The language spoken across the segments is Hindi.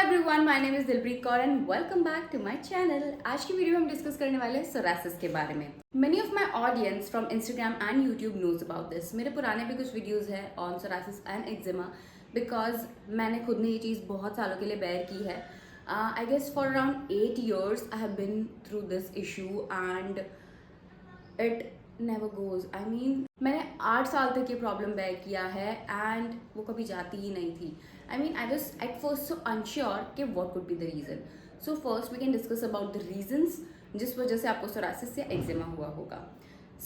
Everyone, my name is Dilpreet Kaur and welcome back to my channel. आज की वीडियो में हम डिस्कस करने वाले हैं सोरासिस के बारे में। Many of my audience from Instagram and YouTube knows about this. मेरे पुराने भी कुछ वीडियोस हैं on psoriasis and eczema because मैंने खुद ने ये चीज़ बहुत सालों के लिए बेयर की है। I guess for around 8 years I have been through this issue and it never goes. I mean मैंने 8 साल तक ये प्रॉब्लम बेयर किया है एंड वो कभी जाती ही नहीं थी। I mean I was at first so unsure कि what could be the reason. So first we can discuss about the reasons जिस वजह से आपको सोरासिस या एक्जिमा हुआ होगा।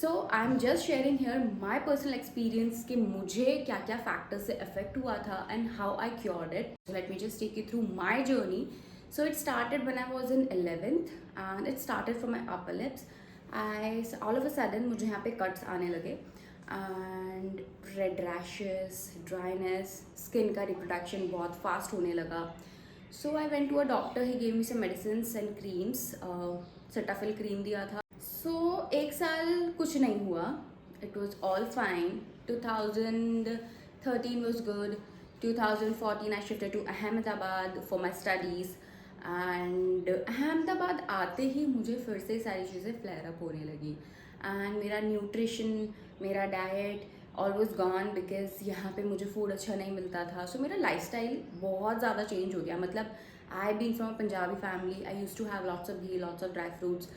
So I am just sharing here my personal experience कि मुझे क्या क्या फैक्टर्स से अफेक्ट हुआ था and how I cured it. Let me just take you through my journey. So it started when I was in 11th and it started from my upper lips. All of a sudden मुझे यहाँ पे cuts आने लगे and red rashes, dryness, skin का reproduction बहुत fast होने लगा. So I went to a doctor, he gave me some medicines and creams. Cetaphil cream दिया था. So 1 साल कुछ नहीं हुआ. It was all fine. 2013 was good. 2014 I shifted to Ahmedabad for my studies. And Ahmedabad आते ही मुझे फिर से सारी चीज़ें फ्लेयर अप होने लगी एंड मेरा न्यूट्रिशन, मेरा diet all was gone because यहाँ पे मुझे फूड अच्छा नहीं मिलता था. सो मेरा लाइफस्टाइल बहुत ज़्यादा चेंज हो गया. मतलब I been from a Punjabi family, I use to have lots of ghee, lots of dry fruits,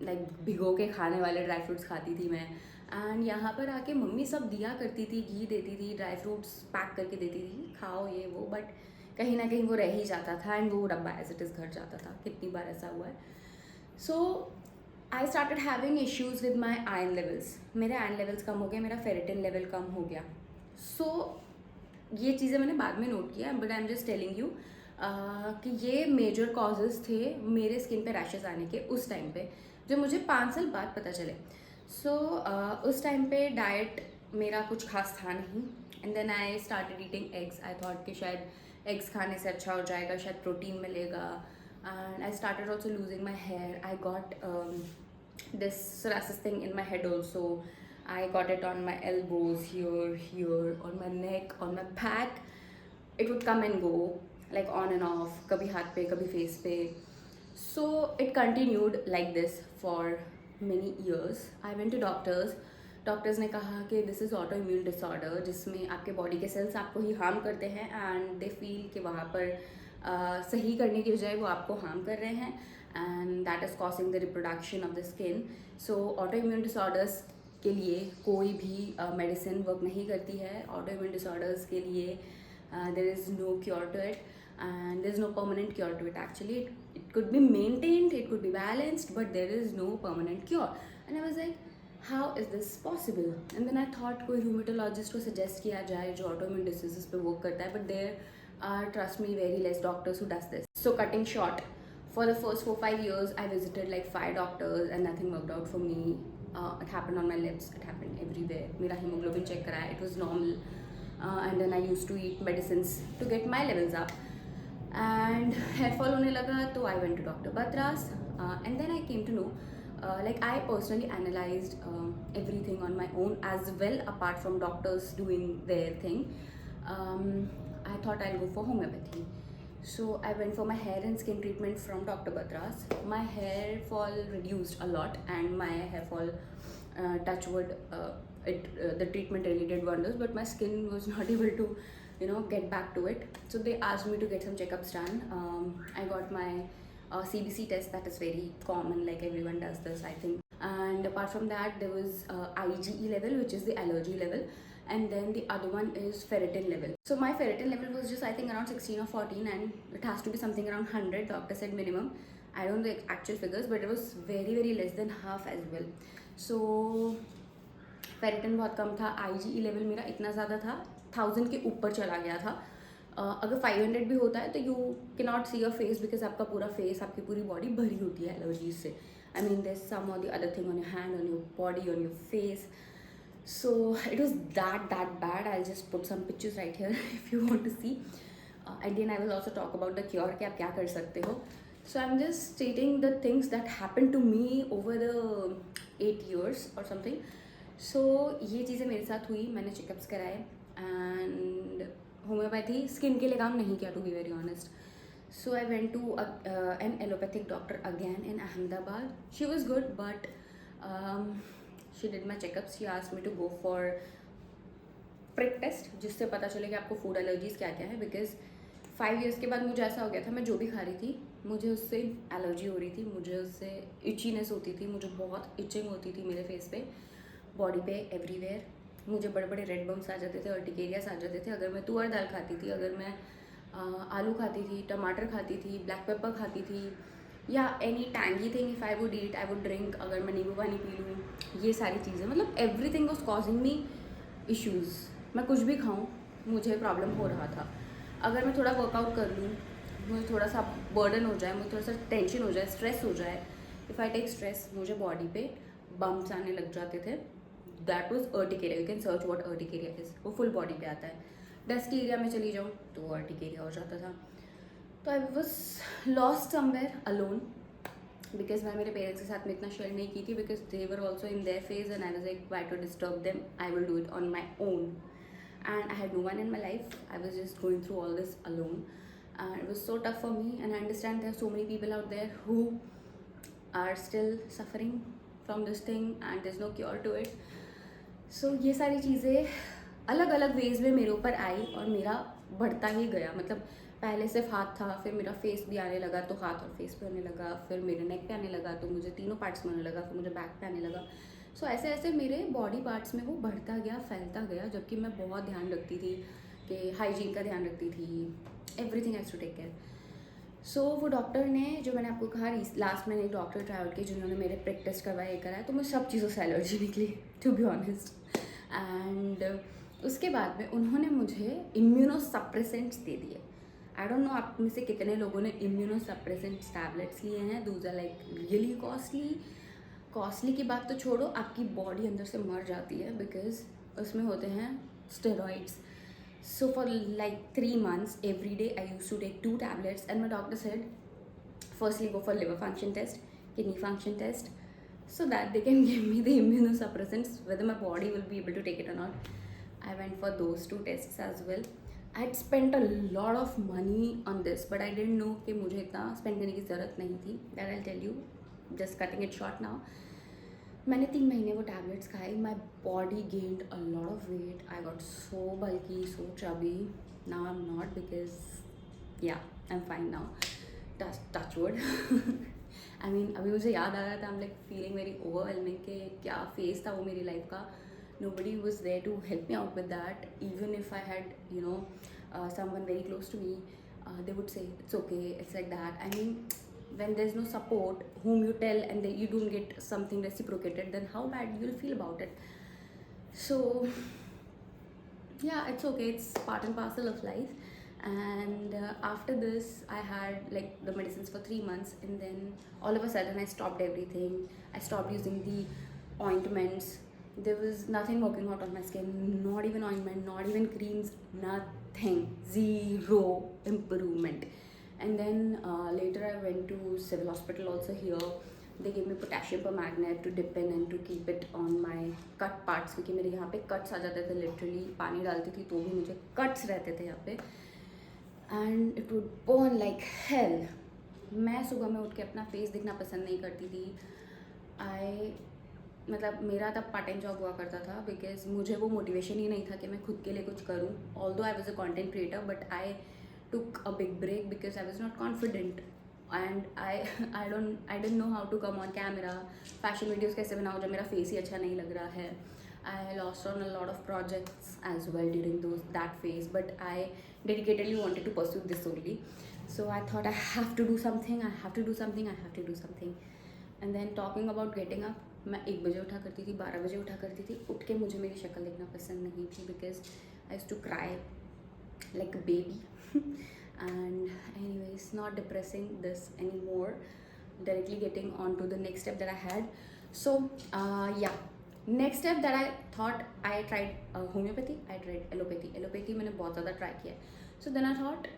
like भिगो के खाने वाले ड्राई फ्रूट्स खाती थी मैं. एंड यहाँ पर आके मम्मी सब दिया करती थी, घी देती थी, ड्राई फ्रूट्स पैक करके देती थी, खाओ ये वो, बट कहीं ना कहीं वो रह ही जाता था एंड वो डब्बा एज इट इज़ घर जाता था. कितनी बार ऐसा हुआ है. So I started having issues with my iron levels. मेरे आयरन लेवल्स कम हो गए, मेरा फेरेटिन लेवल कम हो गया. सो ये चीज़ें मैंने बाद में नोट किया but I am just telling you कि ये मेजर कॉजेज़ थे मेरे स्किन पे रैशेस आने के उस टाइम पे, जो मुझे 5 साल बाद पता चले. सो उस टाइम पे डाइट मेरा कुछ खास था नहीं and then I started eating eggs. I thought कि शायद एग्स खाने से अच्छा हो जाएगा, शायद प्रोटीन मिलेगा. And I started also losing my hair. I got this psoriasis thing in my head also. I got it on my elbows, here on my neck, on my back. It would come and go like on and off, कभी हाथ पे कभी फेस पे. So it continued like this for many years. I went to doctors ने कहा कि this is auto immune disorder, जिसमें आपके बॉडी के सेल्स आपको ही हार्म करते हैं एंड दे फील कि वहाँ पर सही करने की बजाय वो आपको हार्म कर रहे हैं and that is causing the reproduction of the skin. So auto immune disorders के लिए कोई भी मेडिसिन वर्क नहीं करती है. ऑटो इम्यून डिसऑर्डर्स के लिए there is no cure to it and there's no permanent cure to it. Actually it could be maintained, it could be balanced, but there is no permanent cure. And I was like, how is this possible? And then I thought कोई rheumatologist को suggest किया जाए जो autoimmune diseases पे work करता है, but there are, trust me, very less doctors who does this. So cutting short, for the first 4-5 years I visited like 5 doctors and nothing worked out for me. It happened on my lips, it happened everywhere. मेरा hemoglobin check कराया, it was normal. And then I used to eat medicines to get my levels up. And hair fall होने लगा तो I went to doctor Batra's and then I came to know like I personally analyzed everything on my own as well, apart from doctors doing their thing. I thought I'll go for homeopathy. So I went for my hair and skin treatment from Dr. Batras. My hair fall reduced a lot and my hair fall, touch wood, the treatment really did wonders, but my skin was not able to get back to it. So they asked me to get some checkups done. I got my CBC test, that is very common, like everyone does this I think. And apart from that there was IgE level, which is the allergy level, and then the other one is ferritin level. So my ferritin level was just I think around 16 or 14 and it has to be something around 100, doctor said minimum. I don't know the actual figures but it was very very less than half as well. So ferritin बहुत कम था. IgE लेवल मेरा इतना ज़्यादा था, 1000 के ऊपर चला गया था. अगर 500 भी होता है तो यू के not see your face because आपका पूरा फेस, आपकी पूरी बॉडी भरी होती है एलर्जीज से. आई मीन देयर सम और the other thing on your hand, on your body, on your face. So it was that bad. I just put some pictures right here if you want to see. At the end I will also talk about the cure कि आप क्या कर सकते हो. So I am just stating the things that happen to me over the 8 years और समथिंग. सो ये चीज़ें मेरे साथ हुई, मैंने चेकअप्स कराए एंड होम्योपैथी स्किन के लिए काम नहीं किया, to be very honest. So I went to an allopathic doctor again in Ahmedabad. She was good, but she did my checkups. She asked me to go for prick test, जिससे पता चले कि आपको फूड एलर्जीज क्या क्या है. बिकॉज 5 years के बाद मुझे ऐसा हो गया था, मैं जो भी खा रही थी मुझे उससे एलर्जी हो रही थी, मुझे उससे इचीनेस होती थी, मुझे बहुत इचिंग होती थी मेरे फेस पे, बॉडी पे, एवरीवेयर. मुझे बड़े बड़े रेड बम्स आ जाते थे, अर्टिकेरियास आ जाते थे अगर मैं तुअर दाल खाती थी, अगर मैं आलू खाती थी, टमाटर खाती थी, ब्लैक पेपर खाती थी, या any tangy thing. If I would eat, I would drink, अगर मैं नींबू पानी पी लूँ, ये सारी चीज़ें, मतलब everything was causing me issues. मैं कुछ भी खाऊँ मुझे प्रॉब्लम हो रहा था. अगर मैं थोड़ा वर्कआउट कर लूँ, मुझे थोड़ा सा बर्डन हो जाए, मुझे थोड़ा सा टेंशन हो जाए, स्ट्रेस हो जाए, इफ़ आई टेक स्ट्रेस, मुझे बॉडी पे बम्प्स आने लग जाते थे. That was urticaria. You can search what urticaria is. वो फुल बॉडी पे आता है. डस्टी एरिया में चली जाऊँ तो अर्टिकेरिया हो जाता था. तो I was lost somewhere alone, because मैं मेरे पेरेंट्स के साथ में इतना शेयर नहीं की थी, because they were also in their phase and I was like why to disturb them, I will do it on my own. And I had no one in my life. I was just going through all this alone, and it was so tough for me. And I understand there are so many people out there who are still suffering from this thing and there's no cure to it. So ये सारी चीज़ें अलग अलग वेज में मेरे ऊपर आई और मेरा बढ़ता ही गया. मतलब पहले सिर्फ हाथ था, फिर मेरा फेस भी आने लगा, तो हाथ और फेस पे आने लगा, फिर मेरे नेक पे आने लगा, तो मुझे तीनों पार्ट्स में आने लगा, फिर मुझे बैक पे आने लगा. सो ऐसे ऐसे मेरे बॉडी पार्ट्स में वो बढ़ता गया, फैलता गया, जबकि मैं बहुत ध्यान रखती थी कि हाइजीन का ध्यान रखती थी, everything has to take care. So वो डॉक्टर ने, जो मैंने आपको कहा लास्ट मैंने एक डॉक्टर ट्राई आउट किए जिन्होंने मेरे प्रिक टेस्ट करवाया, ये कराया, तो मुझे सब चीज़ों से एलर्जी निकली, टू बी ऑनेस्ट. एंड उसके बाद में उन्होंने मुझे इम्यूनोसप्रेसेंट्स दे दिए. आई डोंट नो आप में से कितने लोगों ने इम्यूनोसप्रेसेंट्स टैबलेट्स लिए हैं. Those are like really costly. Costly की बात तो छोड़ो, आपकी बॉडी अंदर से मर जाती है, बिकॉज उसमें होते हैं steroids. So for like 3 months every day I use to take 2 tablets and my doctor said firstly go for liver function test, kidney function test, so that they can give me the immunosuppressants whether my body will be able to take it or not. I went for those 2 tests as well. I had spent a lot of money on this, but I didn't know कि मुझे इतना स्पेंड करने की ज़रूरत नहीं थी. That I'll tell you, just cutting it short now. मैंने 3 महीने वो टैबलेट्स खाई. My body gained a lot of weight. I got so bulky, so chubby. Now I am not, because yeah I am fine now, touch wood. I mean अभी मुझे याद आ रहा था, I am like feeling very overwhelming कि क्या फेज था वो मेरी लाइफ का. nobody was there to help me out with that. Even if I had, you know, someone very close to me, they would say it's okay, it's like that. I mean, when there's no support, whom you tell and you don't get something reciprocated, then how bad you'll feel about it. So yeah, it's okay, it's part and parcel of life. And after this I had like the medicines for 3 months, and then all of a sudden I stopped everything. I stopped using the ointments. There was nothing working out on my skin, not even ointment, not even creams, nothing, zero improvement. And then later I went to civil hospital also here. They gave me potassium permanganate to dip in and to keep it on my cut parts, क्योंकि मेरे यहाँ पे cuts आ जाते थे literally. पानी डालती थी तो भी मुझे cuts रहते थे यहाँ पे, and it would burn like hell. मैं सुबह में उठ के अपना फेस दिखना पसंद नहीं करती थी. मतलब मेरा तब पार्ट टाइम जॉब हुआ करता था, बिकॉज मुझे वो मोटिवेशन ही नहीं था कि मैं खुद के लिए कुछ करूँ. Although I was a content creator, but I took a big break because I was not confident, and I didn't know how to come on camera. Fashion videos कैसे बनाऊँ जब मेरा face ही अच्छा नहीं लग रहा है. I lost on a lot of projects as well during that phase, but I dedicatedly wanted to pursue this only. So I thought I have to do something. And then talking about getting up, मैं 1 बजे उठा करती थी, 12 बजे उठा करती थी. उठ के मुझे मेरी शक्ल देखना पसंद नहीं थी, because I used to cry like a baby. And anyways, not depressing this anymore. Directly getting on to the next step that I had. So yeah, next step that I thought, I tried homeopathy, I tried allopathy मैंने बहुत ज़्यादा try किया. So then I thought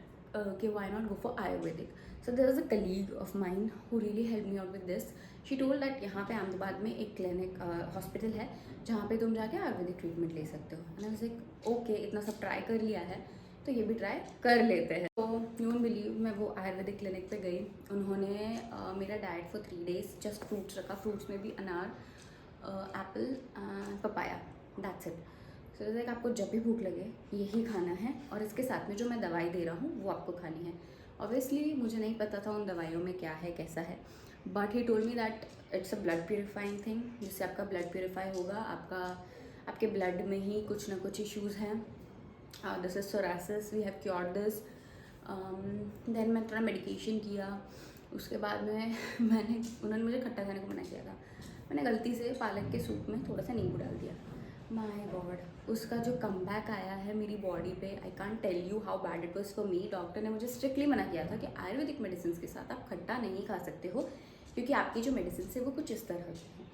okay, why not go for Ayurvedic. So there was a colleague of mine who really helped me out with this. She told that यहाँ पे अहमदाबाद में एक clinic hospital है जहाँ पे तुम जाके आयुर्वेदिक ट्रीटमेंट ले सकते हो. And I was like okay, इतना सब ट्राई कर लिया है तो ये भी ट्राई कर लेते हैं। तो यू वोंट बिलीव, मैं वो आयुर्वेदिक क्लिनिक पे गई, उन्होंने मेरा diet for 3 days just fruits रखा, फ्रूट्स में भी अनार, Apple, papaya, that's it. So like आपको जब भी भूख लगे यही खाना है, और इसके साथ में जो मैं दवाई दे रहा हूँ वो आपको खानी है। ऑब्वियसली मुझे नहीं पता था उन दवाइयों में क्या है कैसा है, but he told me that it's a blood purifying thing, जिससे आपका ब्लड प्योरीफाई होगा। आपके ब्लड में ही कुछ ना कुछ इश्यूज़ हैं। This is psoriasis, we have cured this. देन मैं थोड़ा मेडिकेशन किया, उसके बाद में उन्होंने मुझे खट्टा खाने को मना किया था। मैंने गलती से पालक के सूप में थोड़ा सा नींबू डाल दिया। माय गॉड, उसका जो कमबैक आया है मेरी बॉडी पे, I can't tell you how bad it was for me. Doctor ने मुझे स्ट्रिक्टली मना किया था कि आयुर्वेदिक मेडिसिन के साथ आप खट्टा नहीं खा सकते हो, क्योंकि आपकी जो मेडिसिन है वो कुछ इस तरह की है।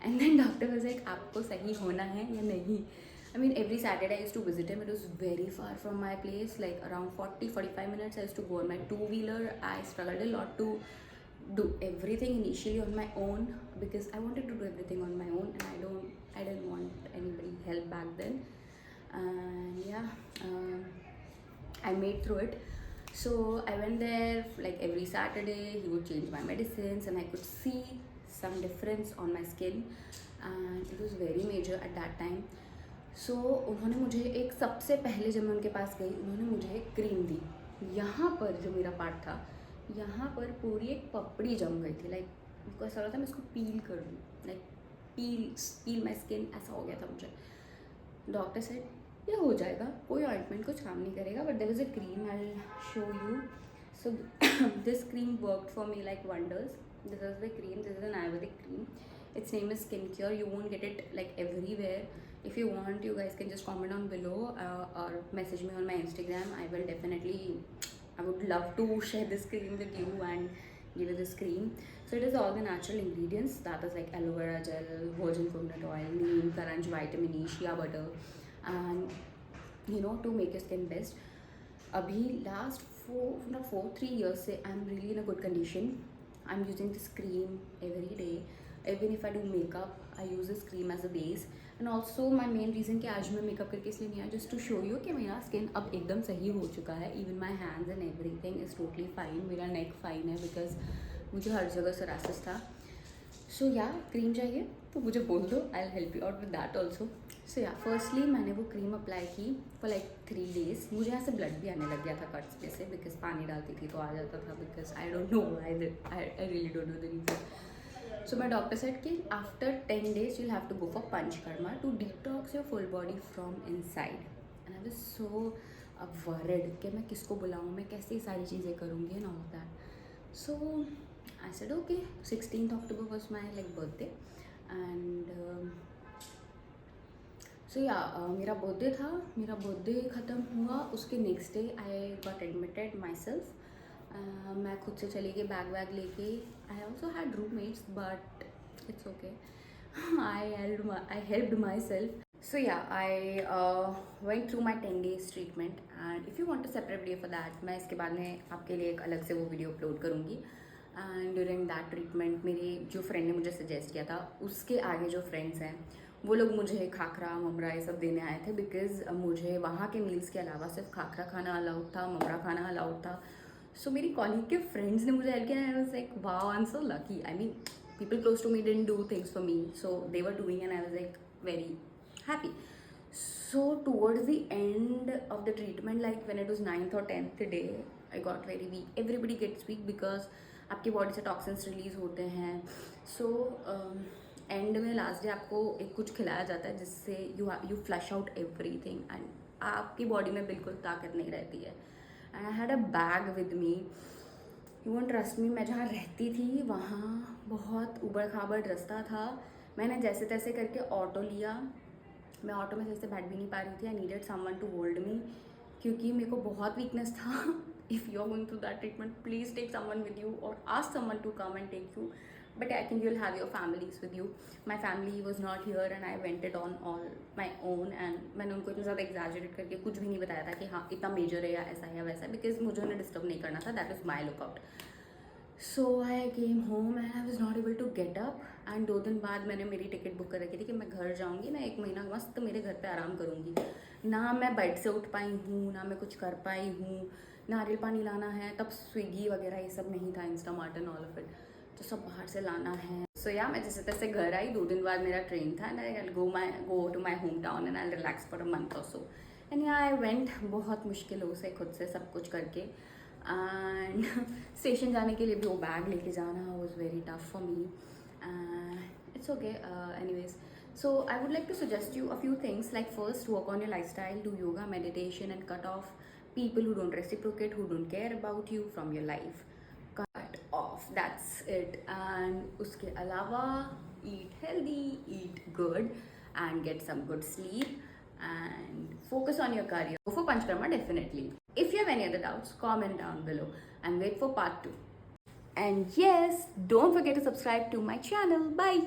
And then doctor was like, आपको सही होना है या नहीं। I mean, every Saturday I used to visit him. It was very far from my place, like around 40-45 minutes. I used to go on my two-wheeler. I struggled a lot to do everything initially on my own, because I wanted to do everything on my own, and I didn't want anybody help back then. And yeah, I made through it. So I went there like every Saturday. He would change my medicines, and I could see some difference on my skin, and it was very major at that time. सो उन्होंने मुझे एक, सबसे पहले जब मैं उनके पास गई, उन्होंने मुझे एक क्रीम दी। यहाँ पर जो मेरा पार्ट था, यहाँ पर पूरी एक पपड़ी जम गई थी। लाइक उनको ऐसा लगा था मैं इसको पील कर दूँ, लाइक पील माई स्किन, ऐसा हो गया था मुझे। डॉक्टर सेड ये हो जाएगा, कोई ऑइंटमेंट कुछ काम नहीं करेगा, but there was a cream, I will show you. So this cream worked for me like wonders. This is the cream, this is an Ayurvedic cream. Its name is Skincure. You won't get it like everywhere. If you want, you guys can just comment down below, or message me on my Instagram. I would love to share this cream with you and give you this cream. So it is all the natural ingredients. That is like aloe vera gel, virgin coconut oil, neem, karanj, vitamin E, shea butter, and to make your skin best. Abhi last 3 years se I'm really in a good condition. I'm using this cream every day. Even if I do makeup, I use this cream as a base. And also my main reason कि आज मैं मेकअप करके इसलिए नहीं आया, just to show you कि मेरा स्किन अब एकदम सही हो चुका है. Even my hands and everything is totally fine. मेरा नेक फाइन है, बिकॉज मुझे हर जगह सरासिस था. सो या क्रीम चाहिए तो मुझे बोल दो, I will help you out with that also. So yeah firstly मैंने वो क्रीम अप्लाई की फॉर लाइक 3 days. मुझे यहाँ से ब्लड भी आने लग गया था कट्स पे से, बिकॉज पानी डालती थी तो आ जाता था, because I don't know I really don't know the reason. So my doctor said कि after 10 days you'll have to go for Panchkarma to detox your full body from inside. And I was so worried कि मैं किसको बुलाऊँ, मैं कैसे सारी चीज़ें करूँगी and all of that. So I said okay. 16th October was my like birthday, and so yeah, मेरा बर्थडे था. मेरा बर्थडे ख़त्म हुआ, उसके next day I got admitted my self. मैं खुद से चली गई बैग वैग लेके. I also had roommates but it's okay. I helped my self. So yeah I went through my 10 days treatment, and if you want a separate video for that, मैं इसके बाद में आपके लिए एक अलग से वो वीडियो अपलोड करूँगी. एंड ड्यूरिंग दैट ट्रीटमेंट मेरी जो फ्रेंड ने मुझे सजेस्ट किया था, उसके आगे जो फ्रेंड्स हैं वो लोग मुझे खाखरा ममरा ये सब देने आए थे, बिकॉज मुझे वहाँ के मील्स के अलावा सिर्फ खाखरा खाना अलाउड था, ममरा खाना अलाउड था. सो मेरी कॉलेज के फ्रेंड्स ने मुझे हेल्प किया. आई was like wow, I am so lucky. I mean people close to me didn't do things for me, so they were doing, and I was like very happy. So towards the end of the treatment, like when it was 9th or 10th day, I got very weak. Everybody gets weak because आपकी बॉडी से टॉक्सिन्स रिलीज होते हैं. सो एंड में लास्ट डे आपको एक कुछ खिलाया जाता है जिससे you flush out everything, and आपकी बॉडी में बिल्कुल ताकत नहीं रहती है. And I had a bag with me. You won't trust me, मैं जहाँ रहती थी वहाँ बहुत उबड़ खाबड़ रास्ता था. मैंने जैसे तैसे करके ऑटो लिया. मैं ऑटो में जैसे बैठ भी नहीं पा रही थी. I needed someone to hold me, क्योंकि मेरे को बहुत वीकनेस था. If you are going through that treatment, please take someone with you और ask someone to come and take you. But I think you will have your families with you. My family was not here and I went it on all my own. And मैंने उनको इतना ज़्यादा एग्जैजरेट करके कुछ भी नहीं बताया था कि हाँ इतना मेजर है या ऐसा है या वैसा, बिकॉज मुझे उन्हें डिस्टर्ब नहीं करना था. That is my lookout. So I came home and I was not able to get up. And 2 दिन बाद मैंने मेरी टिकट बुक कर रखी थी कि मैं घर जाऊँगी, मैं 1 महीना मस्त मेरे घर पे आराम करूँगी. ना मैं बेड से उठ पाई हूँ, ना मैं कुछ कर पाई हूँ। नारियल पानी लाना है, तब स्विगी वगैरह ये सब नहीं था, Instamart and all of it, तो सब बाहर से लाना है। सो या मैं जैसे तैसे घर आई, 2 दिन बाद मेरा ट्रेन था and I go to my home town and I relax for a month or so. And या आई वेंट बहुत मुश्किलों से खुद से सब कुछ करके, एंड स्टेशन जाने के लिए भी वो बैग लेके जाना was very tough for me. It's okay. Anyways, so I would like to suggest you a few things. Like first, work on your lifestyle, do yoga, meditation, and cut off people who don't reciprocate, who don't care about you from your life. Cut off. That's it. And उसके अलावा eat healthy, eat good, and get some good sleep. And focus on your career. Go for Panchkarma definitely. If you have any other doubts, comment down below and wait for part 2. And yes, don't forget to subscribe to my channel. Bye.